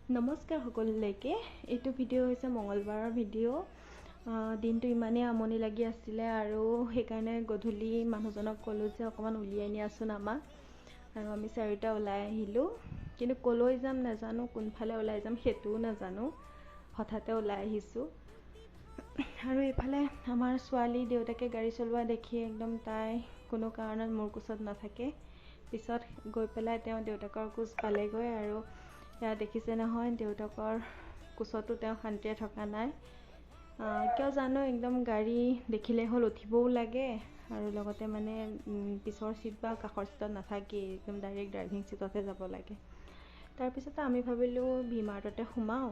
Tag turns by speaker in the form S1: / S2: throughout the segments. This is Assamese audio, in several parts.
S1: নমস্কাৰ সকলোলৈকে। এইটো ভিডিঅ' হৈছে মঙলবাৰৰ ভিডিঅ'। দিনটো ইমানেই আমনি লাগি আছিলে আৰু সেইকাৰণে গধূলি মানুহজনক ক'লোঁ যে অকণমান উলিয়াই নিয়াচোন আমাক, আৰু আমি চাৰিটা ওলাই আহিলোঁ। কিন্তু ক'লৈ যাম নাজানো, কোনফালে ওলাই যাম সেইটোও নাজানো, হঠাতে ওলাই আহিছোঁ। আৰু এইফালে আমাৰ ছোৱালী দেউতাকে গাড়ী চলোৱা দেখি একদম তাই কোনো কাৰণত মোৰ কোচত নাথাকে। পিছত গৈ পেলাই তেওঁ দেউতাকৰ কোচ পালেগৈ, আৰু এয়া দেখিছে নহয়, দেউতাকৰ কোচতো তেওঁ শান্তিৰে থকা নাই। কিয় জানো একদম গাড়ী দেখিলে হ'ল উঠিবও লাগে, আৰু লগতে মানে পিছৰ চিট বা কাষৰ চিটত নাথাকেই, একদম ডাইৰেক্ট ড্ৰাইভিং চিটতহে যাব লাগে। তাৰপিছতে আমি ভাবিলোঁ ভি-মাৰ্টতে সোমাওঁ,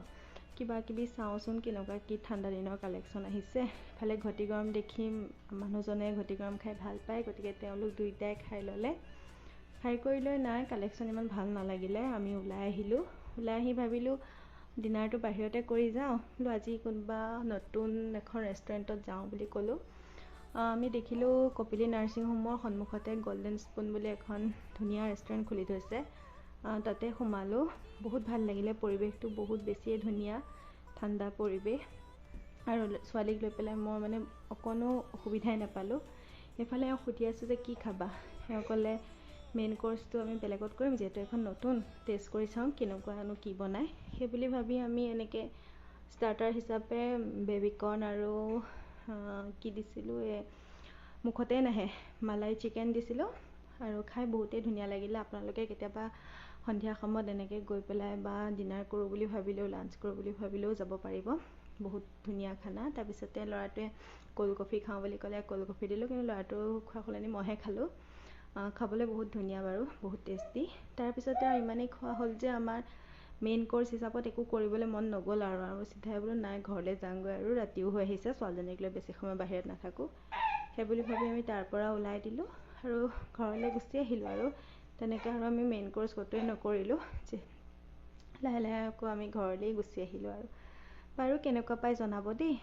S1: কিবা কিবি চাওঁচোন কেনেকুৱা কি ঠাণ্ডা দিনৰ কালেকশ্যন আহিছে। ইফালে ঘটি গৰম দেখি মানুহজনে ঘটি গৰম খাই ভাল পায়, গতিকে তেওঁলোক দুয়োটাই খাই ল'লে। খাই কৰি লৈ নাই, কালেকশ্যন ইমান ভাল নালাগিলে। আমি ওলাই আহিলোঁ। ওলাই আহি ভাবিলোঁ ডিনাৰটো বাহিৰতে কৰি যাওঁ, বোলো আজি কোনোবা নতুন এখন ৰেষ্টুৰেণ্টত যাওঁ বুলি ক'লোঁ। আমি দেখিলোঁ কপিলী নাৰ্ছিং হোমৰ সন্মুখতে গল্ডেন স্পুন বুলি এখন ধুনীয়া ৰেষ্টুৰেণ্ট খুলি থৈছে। তাতে সোমালোঁ। বহুত ভাল লাগিলে, পৰিৱেশটো বহুত বেছিয়ে ধুনীয়া, ঠাণ্ডা পৰিৱেশ, আৰু ছোৱালীক লৈ পেলাই মই মানে অকণো অসুবিধাই নাপালোঁ। সেইফালে এওঁ সুধি আছোঁ যে কি খাবা, এওঁ ক'লে মেইন কোৰ্চটো আমি বেলেগত কৰিম, যিহেতু এখন নতুন, টেষ্ট কৰি চাওঁ কেনেকুৱানো কি বনায়। সেই বুলি ভাবি আমি এনেকৈ ষ্টাৰ্টাৰ হিচাপে বেবিকৰ্ণ আৰু কি দিছিলোঁ, মুখতেই নাহে, মালাই চিকেন দিছিলোঁ, আৰু খাই বহুতেই ধুনীয়া লাগিলে। আপোনালোকে কেতিয়াবা সন্ধিয়া সময়ত এনেকৈ গৈ পেলাই বা ডিনাৰ কৰোঁ বুলি ভাবিলেও, লাঞ্চ কৰোঁ বুলি ভাবিলেও যাব পাৰিব। বহুত ধুনীয়া খানা। তাৰপিছতে ল'ৰাটোৱে ক'ল্ড কফি খাওঁ বুলি ক'লে, ক'ল্ড কফি দিলোঁ, কিন্তু ল'ৰাটোৰ খোৱা সলনি মইহে খালোঁ। খাবলৈ বহুত ধুনীয়া বাৰু, বহুত টেষ্টি। তাৰপিছতে আৰু ইমানেই খোৱা হ'ল যে আমাৰ মেইন কোৰ্চ হিচাপত একো কৰিবলৈ মন নগ'ল, আৰু চিধাই বোলো নাই ঘৰলৈ যাওঁগৈ, আৰু ৰাতিও হৈ আহিছে, ছোৱালীজনীক লৈ বেছি সময় বাহিৰত নাথাকোঁ। সেইবুলি ভাবি আমি তাৰ পৰা ওলাই দিলোঁ আৰু ঘৰলৈ গুচি আহিলোঁ। আৰু তেনেকৈ আৰু আমি মেইন কোৰ্চ ক'তোৱে নকৰিলোঁ, যে লাহে লাহে আকৌ আমি ঘৰলৈ গুচি আহিলোঁ। আৰু বাৰু কেনেকুৱা পাই জনাব দেই।